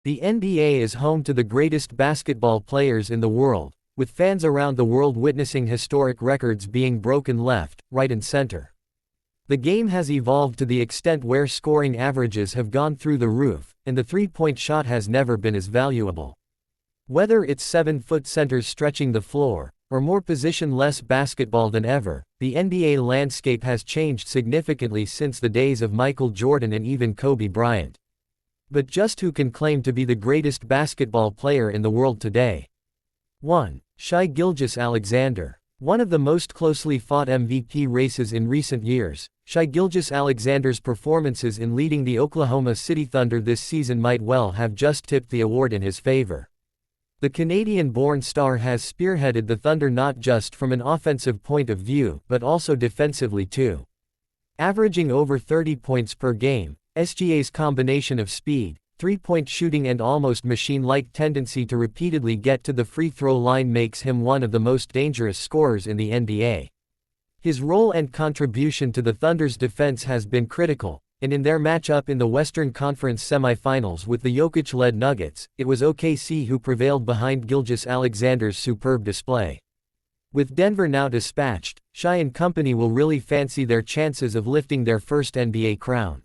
The NBA is home to the greatest basketball players in the world, with fans around the world witnessing historic records being broken left, right and center. The game has evolved to the extent where scoring averages have gone through the roof, and the three-point shot has never been as valuable. Whether it's 7-foot centers stretching the floor, or more position-less basketball than ever, the NBA landscape has changed significantly since the days of Michael Jordan and even Kobe Bryant. But just who can claim to be the greatest basketball player in the world today? 1. Shai Gilgeous-Alexander. One of the most closely fought MVP races in recent years, Shai Gilgeous-Alexander's performances in leading the Oklahoma City Thunder this season might well have just tipped the award in his favor. The Canadian-born star has spearheaded the Thunder not just from an offensive point of view but also defensively too. Averaging over 30 points per game, SGA's combination of speed, three-point shooting and almost machine-like tendency to repeatedly get to the free throw line makes him one of the most dangerous scorers in the NBA. His role and contribution to the Thunder's defense has been critical, and in their matchup in the Western Conference semifinals with the Jokic-led Nuggets, it was OKC who prevailed behind Gilgeous-Alexander's superb display. With Denver now dispatched, Shai and company will really fancy their chances of lifting their first NBA crown.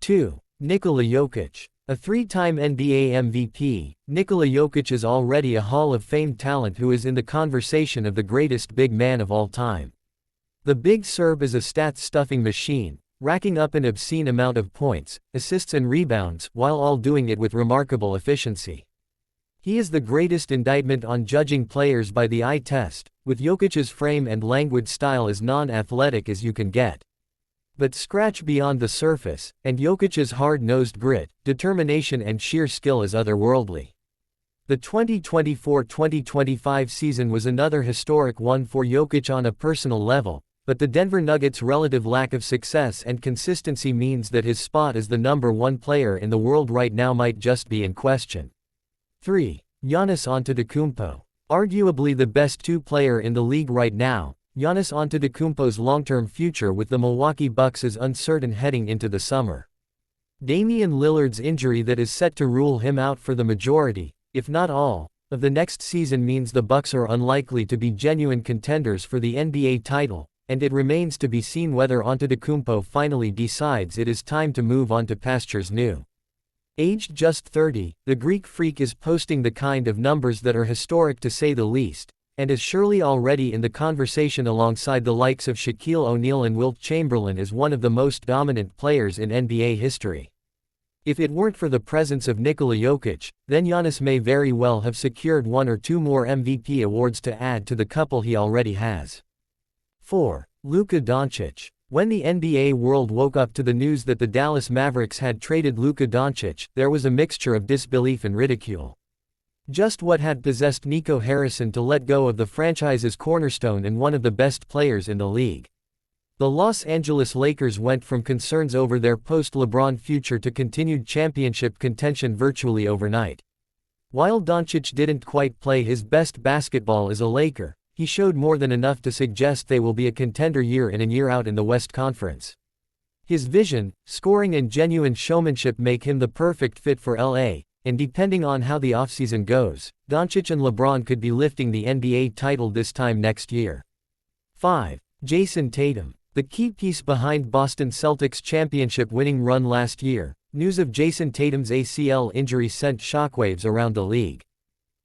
2. Nikola Jokic. A three-time NBA MVP, Nikola Jokic is already a Hall of Fame talent who is in the conversation of the greatest big man of all time. The Big Serb is a stat-stuffing machine, racking up an obscene amount of points, assists and rebounds, while all doing it with remarkable efficiency. He is the greatest indictment on judging players by the eye test, with Jokic's frame and languid style as non-athletic as you can get. But scratch beyond the surface, and Jokic's hard-nosed grit, determination and sheer skill is otherworldly. The 2024-2025 season was another historic one for Jokic on a personal level, but the Denver Nuggets' relative lack of success and consistency means that his spot as the number one player in the world right now might just be in question. 3. Giannis Antetokounmpo. Arguably the best two-player in the league right now, Giannis Antetokounmpo's long-term future with the Milwaukee Bucks is uncertain heading into the summer. Damian Lillard's injury that is set to rule him out for the majority, if not all, of the next season means the Bucks are unlikely to be genuine contenders for the NBA title, and it remains to be seen whether Antetokounmpo finally decides it is time to move on to pastures new. Aged just 30, the Greek freak is posting the kind of numbers that are historic to say the least, and is surely already in the conversation alongside the likes of Shaquille O'Neal and Wilt Chamberlain as one of the most dominant players in NBA history. If it weren't for the presence of Nikola Jokic, then Giannis may very well have secured one or two more MVP awards to add to the couple he already has. 4. Luka Doncic. When the NBA world woke up to the news that the Dallas Mavericks had traded Luka Doncic, there was a mixture of disbelief and ridicule. Just what had possessed Nico Harrison to let go of the franchise's cornerstone and one of the best players in the league? The Los Angeles Lakers went from concerns over their post-LeBron future to continued championship contention virtually overnight. While Doncic didn't quite play his best basketball as a Laker, he showed more than enough to suggest they will be a contender year in and year out in the West Conference. His vision, scoring and genuine showmanship make him the perfect fit for LA. And depending on how the offseason goes, Doncic and LeBron could be lifting the NBA title this time next year. 5. Jason Tatum. The key piece behind Boston Celtics' championship-winning run last year, news of Jason Tatum's ACL injury sent shockwaves around the league.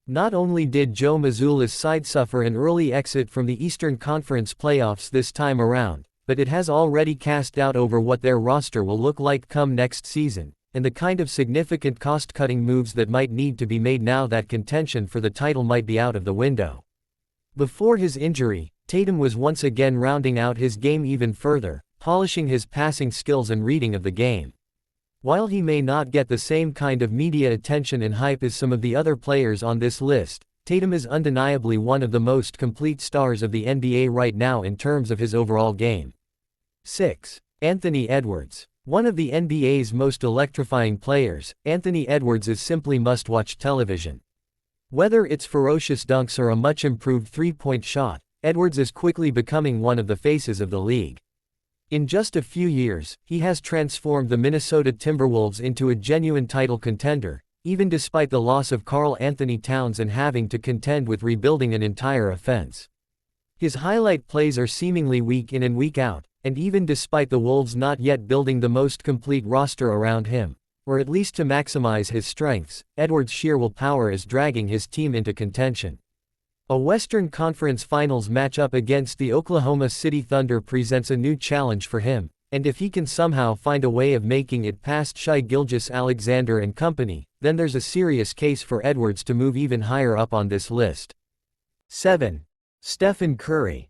Not only did Joe Mazzulla's side suffer an early exit from the Eastern Conference playoffs this time around, but it has already cast doubt over what their roster will look like come next season, and the kind of significant cost-cutting moves that might need to be made now that contention for the title might be out of the window. Before his injury, Tatum was once again rounding out his game even further, polishing his passing skills and reading of the game. While he may not get the same kind of media attention and hype as some of the other players on this list, Tatum is undeniably one of the most complete stars of the NBA right now in terms of his overall game. 6. Anthony Edwards. One of the NBA's most electrifying players, Anthony Edwards is simply must-watch television. Whether it's ferocious dunks or a much-improved three-point shot, Edwards is quickly becoming one of the faces of the league. In just a few years, he has transformed the Minnesota Timberwolves into a genuine title contender, even despite the loss of Karl Anthony Towns and having to contend with rebuilding an entire offense. His highlight plays are seemingly week in and week out, and even despite the Wolves not yet building the most complete roster around him, or at least to maximize his strengths, Edwards' sheer willpower is dragging his team into contention. A Western Conference Finals matchup against the Oklahoma City Thunder presents a new challenge for him, and if he can somehow find a way of making it past Shai Gilgeous-Alexander and company, then there's a serious case for Edwards to move even higher up on this list. 7. Stephen Curry.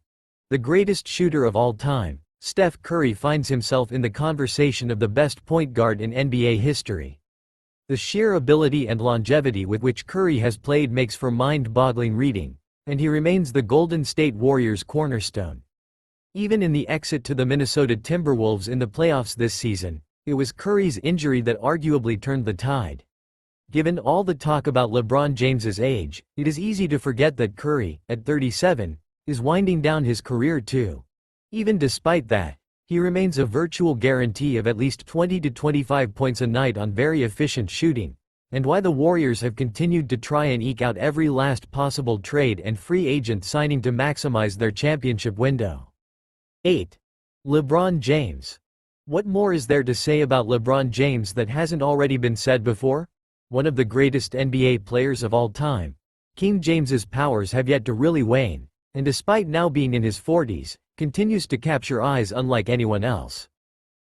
The greatest shooter of all time, Steph Curry finds himself in the conversation of the best point guard in NBA history. The sheer ability and longevity with which Curry has played makes for mind-boggling reading, and he remains the Golden State Warriors' cornerstone. Even in the exit to the Minnesota Timberwolves in the playoffs this season, it was Curry's injury that arguably turned the tide. Given all the talk about LeBron James's age, it is easy to forget that Curry, at 37, is winding down his career too. Even despite that, he remains a virtual guarantee of at least 20 to 25 points a night on very efficient shooting, and why the Warriors have continued to try and eke out every last possible trade and free agent signing to maximize their championship window. 8. LeBron James. What more is there to say about LeBron James that hasn't already been said before? One of the greatest NBA players of all time, King James's powers have yet to really wane, and despite now being in his 40s, continues to capture eyes unlike anyone else.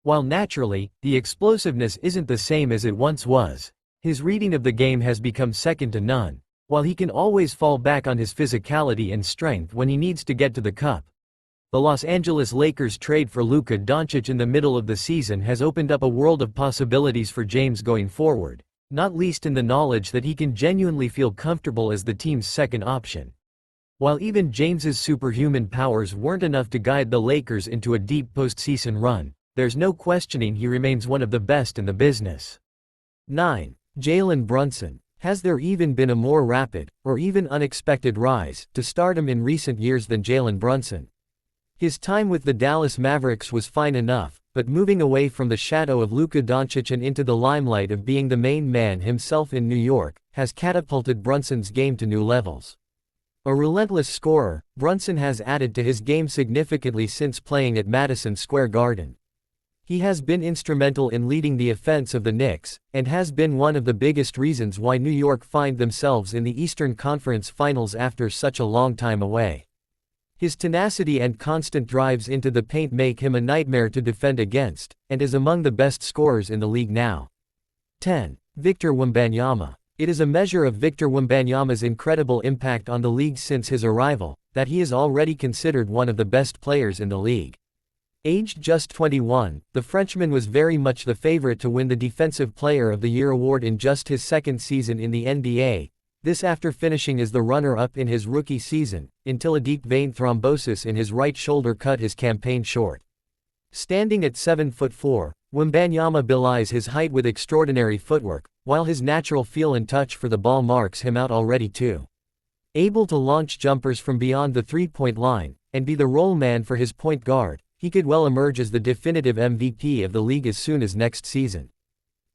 While naturally, the explosiveness isn't the same as it once was, his reading of the game has become second to none, while he can always fall back on his physicality and strength when he needs to get to the cup. The Los Angeles Lakers' trade for Luka Doncic in the middle of the season has opened up a world of possibilities for James going forward, not least in the knowledge that he can genuinely feel comfortable as the team's second option. While even James's superhuman powers weren't enough to guide the Lakers into a deep postseason run, there's no questioning he remains one of the best in the business. 9. Jalen Brunson. Has there even been a more rapid, or even unexpected rise to stardom in recent years than Jalen Brunson? His time with the Dallas Mavericks was fine enough, but moving away from the shadow of Luka Doncic and into the limelight of being the main man himself in New York, has catapulted Brunson's game to new levels. A relentless scorer, Brunson has added to his game significantly since playing at Madison Square Garden. He has been instrumental in leading the offense of the Knicks, and has been one of the biggest reasons why New York find themselves in the Eastern Conference Finals after such a long time away. His tenacity and constant drives into the paint make him a nightmare to defend against, and is among the best scorers in the league now. 10. Victor Wembanyama. It is a measure of Victor Wembanyama's incredible impact on the league since his arrival, that he is already considered one of the best players in the league. Aged just 21, the Frenchman was very much the favorite to win the Defensive Player of the Year award in just his second season in the NBA, this after finishing as the runner-up in his rookie season, until a deep vein thrombosis in his right shoulder cut his campaign short. Standing at 7'4", Wembanyama belies his height with extraordinary footwork, while his natural feel and touch for the ball marks him out already too. Able to launch jumpers from beyond the three-point line, and be the role man for his point guard, he could well emerge as the definitive MVP of the league as soon as next season.